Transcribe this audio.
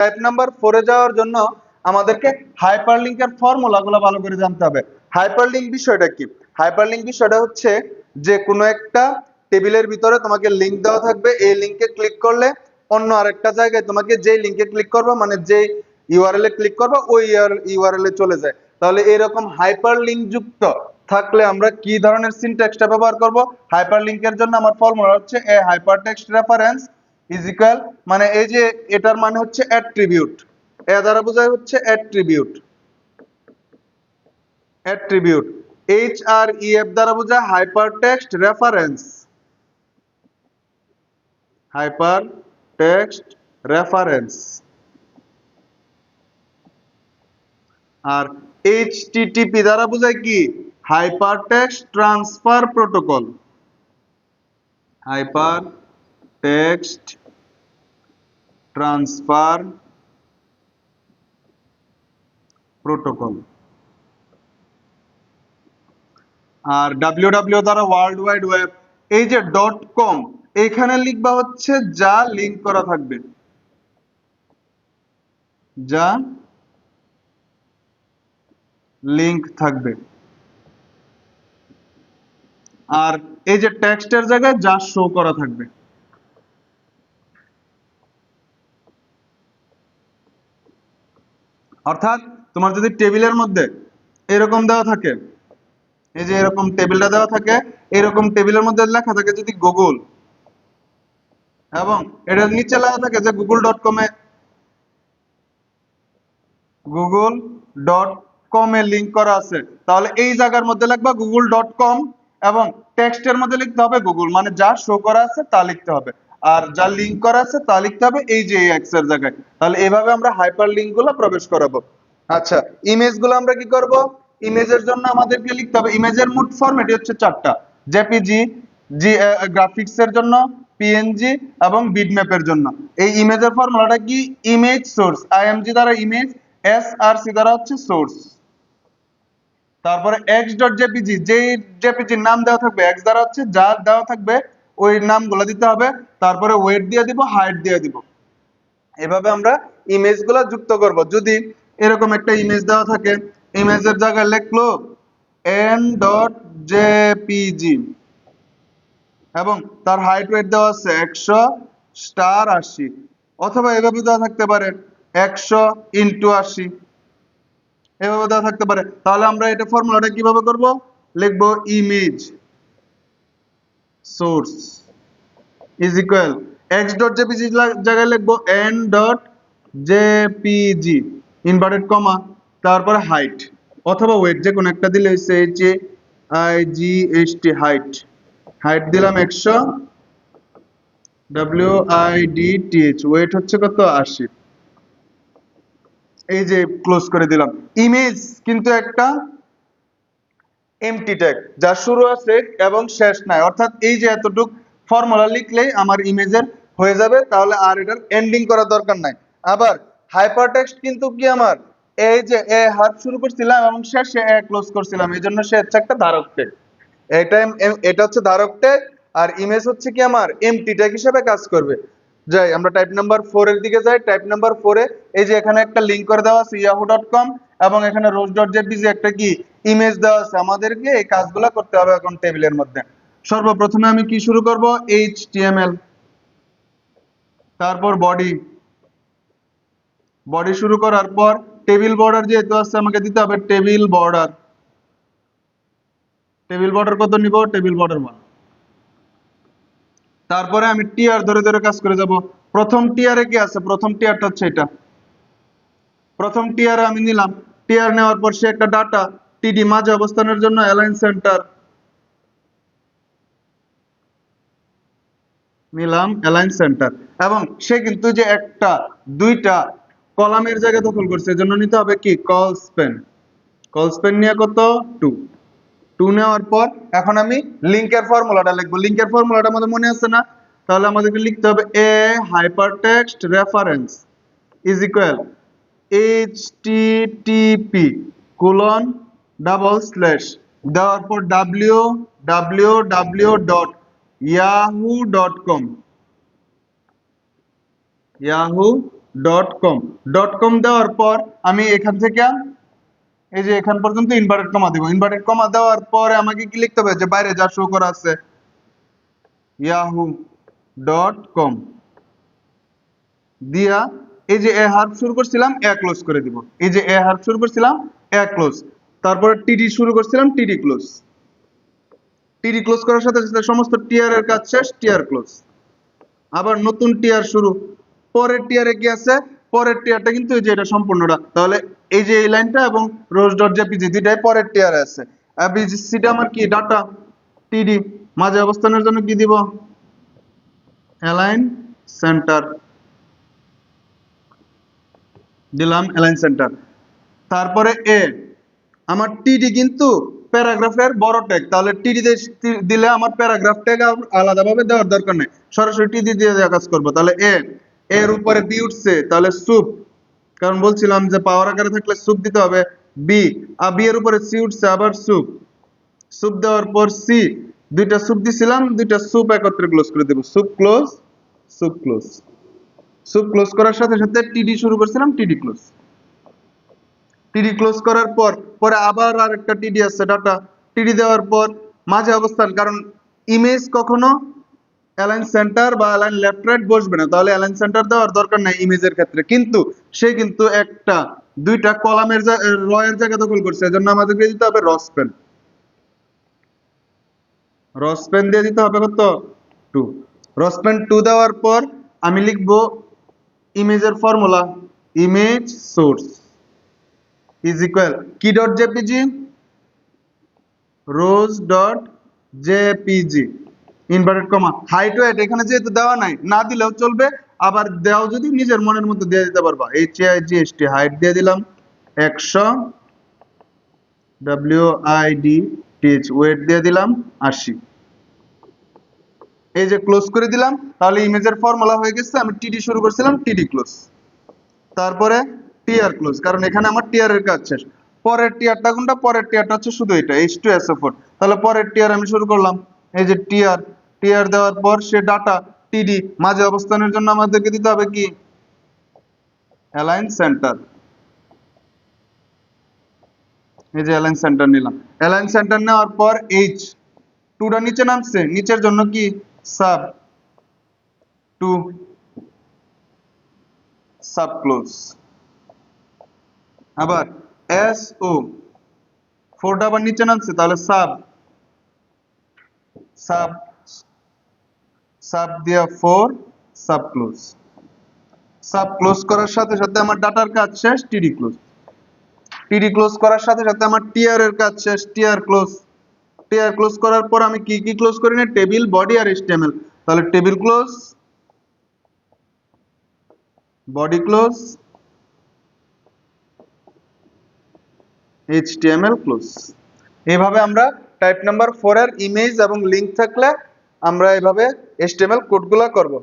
Type number 4 এ যাওয়ার জন্য আমাদেরকে হাইপারলিংকের ফর্মুলাগুলো ভালো করে জানতে হবে। হাইপারলিংক বিষয়টা কি? হাইপারলিংক বিষয়টা হচ্ছে যে কোনো একটা টেবিলের ভিতরে তোমাকে লিংক দেওয়া থাকবে, এই লিংকে ক্লিক করলে অন্য আরেকটা জায়গায় তোমাকে যেই লিংকে ক্লিক করবে মানে যেই ইউআরএল এ ক্লিক করবে ওই ইউআরএল এ চলে যায়। তাহলে এরকম হাইপারলিংক যুক্ত থাকলে আমরা কি ধরনের সিনট্যাক্সটা ব্যবহার করব? হাইপারলিংকের জন্য আমার ফর্মুলা হচ্ছে এ হাইপারটেক্সট রেফারেন্স ইজ ইকুয়াল, মানে এই যে এটার মানে হচ্ছে অ্যাট্রিবিউট, এ দ্বারা বোঝায় হচ্ছে attribute, attribute H R E F দ্বারা বোঝায় হাইপারটেক্সট রেফারেন্স, হাইপারটেক্সট রেফারেন্স। আর এইচটিটিপি দ্বারা বোঝায় কি? Hypertext transfer protocol, hypertext transfer protocol. আর www দ্বারা ওয়ার্ল্ড ওয়াইড ওয়েব। এই যে .com এখানে লিখবা হচ্ছে যা লিংক করা থাকবে, যা লিংক থাকবে। আর এই যে টেক্সটের জায়গায় যা শো করা থাকবে। অর্থাৎ তোমার যদি টেবিলের মধ্যে এরকম দেওয়া থাকে, এই যে এরকম টেবিলটা দেওয়া থাকে, এরকম টেবিলের মধ্যে লেখা থাকে যদি গুগল, এবং এটার নিচে লেখা থাকে যে google.com এ google.com এ লিংক করা আছে, তাহলে এই জায়গার মধ্যে লিখবা google.com এবং টেক্সটের মধ্যে লিখতে হবে গুগল, মানে যা শো করা আছে তা লিখতে হবে, আর যা লিংক করা আছে তা লিখতে হবে এই যে এক্স এর জায়গায়। তাহলে এইভাবে আমরা হাইপার লিংক গুলো প্রবেশ করাবো। আচ্ছা, ইমেজ গুলো আমরা কি করব? ইমেজের জন্য আমাদেরকে লিখতে হবে, ইমেজের মোট ফরম্যাট হচ্ছে 4টা, জেপিজি, গ্রাফিক্স এর জন্য, পিএনজি এবং বিটম্যাপের জন্য। এই ইমেজের ফর্মুলাটা কি? ইমেজ সোর্স, আইএমজি দ্বারা ইমেজ, এসআরসি দ্বারা হচ্ছে সোর্স, তারপরে x.jpg, যেই জেপিজির নাম দেওয়া থাকবে x দ্বারা হচ্ছে যা দেওয়া থাকবে ওই নামগুলো দিতে হবে, তারপরে ওয়েট দিয়ে দিব, হাইট দিয়ে দিব। এভাবে আমরা ইমেজগুলো যুক্ত করব। যদি এরকম একটা ইমেজ দেওয়া থাকে, ইমেজের জায়গায় লিখলো n.jpg এবং তার হাইট ওয়েট দেওয়া আছে 100*80, অথবা এভাবে দেওয়া থাকতে পারে 100*80, এভাবে দেওয়া থাকতে পারে। তাহলে আমরা এটা ফর্মুলাটা কিভাবে করব? লিখবো image source is equal x.jpg জায়গায় লিখবো n.jpg ইনভার্টেড কমা, তারপরে হাইট অথবা ওয়েট যে কোনো একটা দিলে হইছে HIGHT হাইট, হাইট দিলাম 100, WIDTH, ওয়েট হচ্ছে কত? 80। এই যে ক্লোজ করে দিলাম। ইমেজ কিন্তু একটা এমটি ট্যাগ, যার শুরু আছে এবং শেষ নাই, অর্থাৎ এই যে এতটুক ফর্মুলা লিখলেই আমার ইমেজের হয়ে যাবে, তাহলে আর এটার এন্ডিং করার দরকার নাই। আবার হাইপারটেক্সট কিন্তু কি আমার এই যে এ হাত শুরু করছিলাম এবং শেষে এ ক্লোজ করছিলাম, এই জন্য সে হচ্ছে একটা ধারক ট্যাগ। এটা হচ্ছে ধারক ট্যাগ, আর ইমেজ হচ্ছে কি আমার এমটি ট্যাগ হিসেবে কাজ করবে। যাই আমরা টাইপ নাম্বার 4 এর দিকে যাই। টাইপ নাম্বার 4 এ এই যে এখানে একটা লিংক করে দেওয়া আছে yahoo.com এবং এখানে rose.jpg একটা কি ইমেজ দেওয়া আছে। আমাদেরকে এই কাজগুলো করতে হবে এখন টেবিলের মধ্যে। সর্বপ্রথমে আমি কি শুরু করব? HTML, তারপর বডি, বডি শুরু করার পর টেবিল বর্ডার যেহেতু আছে আমাকে দিতে হবে টেবিল বর্ডার। টেবিল বর্ডার কত নিব? Table border 1। তারপরে আমি টিয়ার ধরে ধরে কাজ করে যাব। প্রথম টিয়ারে কি আছে? প্রথম টিয়ারটা হচ্ছে এটা। প্রথম টিয়ারে আমি নিলাম, টিয়ার নেওয়ার পর সে একটা ডাটা টিডি মাঝে অবস্থানের জন্য অ্যালাইন সেন্টার নিলাম, অ্যালাইন সেন্টার, এবং সে কিন্তু যে একটা দুইটা কলামের জায়গা দখল করছে, এজন্য নিতে হবে কি কল স্প্যান। কল স্প্যান নিয়ে কত? 2 নেওয়ার পর এখন আমি লিংকের ফর্মুলাটা লিখবো। লিংকের ফর্মুলাটা আমাদের মনে আছে না? তাহলে আমাদেরকে লিখতে হবে a hypertext reference is equal http দেওয়ার পর www.yahoo.com, ডট কম দেওয়ার পর আমি এখান থেকে এই যে এখান পর্যন্ত ইনভার্টেড কমা দিব। ইনভার্টেড কমা দেওয়ার পরে আমাকে কি লিখতে হবে, যে বাইরে যা শো করা আছে yahoo.com দিয়া এই যে এ হার্ফ শুরু করছিলাম এ ক্লোজ করে দিব। এই যে এ হার্ফ শুরু করছিলাম এ ক্লোজ, তারপরে টিডি শুরু করছিলাম টিডি ক্লোজ। টিডি ক্লোজ করার সাথে সাথে সমস্ত টিআর এর কাজ শেষ, টিআর ক্লোজ। আবার নতুন টিআর শুরু। পরের টিআরে কি আছে, পরের টিআরটা কিন্তু এই যে এটা সম্পূর্ণটা, তাহলে এই যে এই লাইনটা এবং রোজ ডট জেপিজি দুইটাই পরের টিআরে আছে। এবিসিটা আমার কি ডাটা টিডি, মাঝে অবস্থানের জন্য কি দিব, অ্যালাইন সেন্টার দিলাম, অ্যালাইন সেন্টার। তারপরে এ আমার টিডি কিন্তু প্যারাগ্রাফের বড় ট্যাগ, তাহলে টিডি দিলে আমার প্যারাগ্রাফ ট্যাগ আলাদাভাবে দেওয়ার দরকার নেই, সরাসরি টিডি দিয়ে দেওয়া কাজ করবো। তাহলে এর উপরে বি উঠছে, তাহলে সুপ, কারণ বলছিলাম যে পাওয়ার আকারে থাকলে সুপ দিতে হবে। বি, আর বি এর উপরে সি উঠছে, আবার সুপ। সুপ দেওয়ার পর সি, দুইটা সুপ দিছিলাম, দুইটা সুপ একত্রে ক্লোজ করে দেব। Sup close, sup close. Sup close করার সাথে সাথে টিডি শুরু করছিলাম, টিডি ক্লোজ। টিডি ক্লোজ করার পর পরে আবার আরেকটা টিডি আছে ডাটা। টিডি দেওয়ার পর মাঝে অবস্থান, কারণ ইমেজ কখনো অ্যালাইন সেন্টার বা অ্যালাইন লেফট রাইট বসবে না, তাহলে অ্যালাইন সেন্টার দেওয়ার দরকার নাই ইমেজের ক্ষেত্রে। কিন্তু সে কিন্তু একটা দুইটা কলামের র এর জায়গা দখল করছে, এজন্য আমাদেরকে দিতে হবে রসপেন। রসপেন দিয়ে দিতে হবে কত, 2। রসপেন 2 দেওয়ার পর আমি লিখবো ইমেজের formula, image source is equal key dot jpg rows dot jpg inverted comma height weight এখানে যেহেতু দেওয়া নাই, না দিলেও চলবে, আবার দেওয়া যদি নিজের মনের মতো দিয়ে দিতে পারবা। HIGST হাইট দিয়ে দিলাম 100, WIDTH ওয়েট দিয়ে দিলাম 80। এই যে ক্লোজ করে দিলাম, তাহলে ইমেজের ফর্মুলা হয়ে গেছে। আমি টিডি শুরু করছিলাম, টিডি ক্লোজ, তারপরে টিআর ক্লোজ, কারণ এখানে আমার টিআর এর কাজ শেষ। পরের টিআরটা কোনটা, পরের টিআরটা হচ্ছে শুধু এটা H2SO4। তাহলে পরের টিআর আমি শুরু করলাম, এই যে টিআর। টিআর দেওয়ার পর সে ডাটা টিডি, মাঝে অবস্থানের জন্য আমাদেরকে দিতে হবে কি, অ্যালাইন সেন্টার। এই যে অ্যালাইন সেন্টার নিলাম। অ্যালাইন সেন্টার নেওয়ার পর টুটা নিচে নামছে, নিচের জন্য কি সাব টু, সাব ক্লোজ। আবার SO 4টা আবার নিচে নামছে, তাহলে সাব সাব সাব দিয়া 4 সাব ক্লোজ। সাব ক্লোজ করার সাথে সাথে আমার ডাটার কাজ শেষ, টিডি ক্লোজ। টিডি ক্লোজ করার সাথে সাথে আমার টিআর এর কাজ শেষ, টিআর ক্লোজ। টিআর ক্লোজ করার পর আমি কি কি ক্লোজ করি না, টেবিল, বডি আর HTML। তাহলে table close, body close, HTML close. এইভাবে আমরা টাইপ নাম্বার 4 এর ইমেজ এবং লিংক থাকলে আমরা এইভাবে HTML কোডগুলো করব।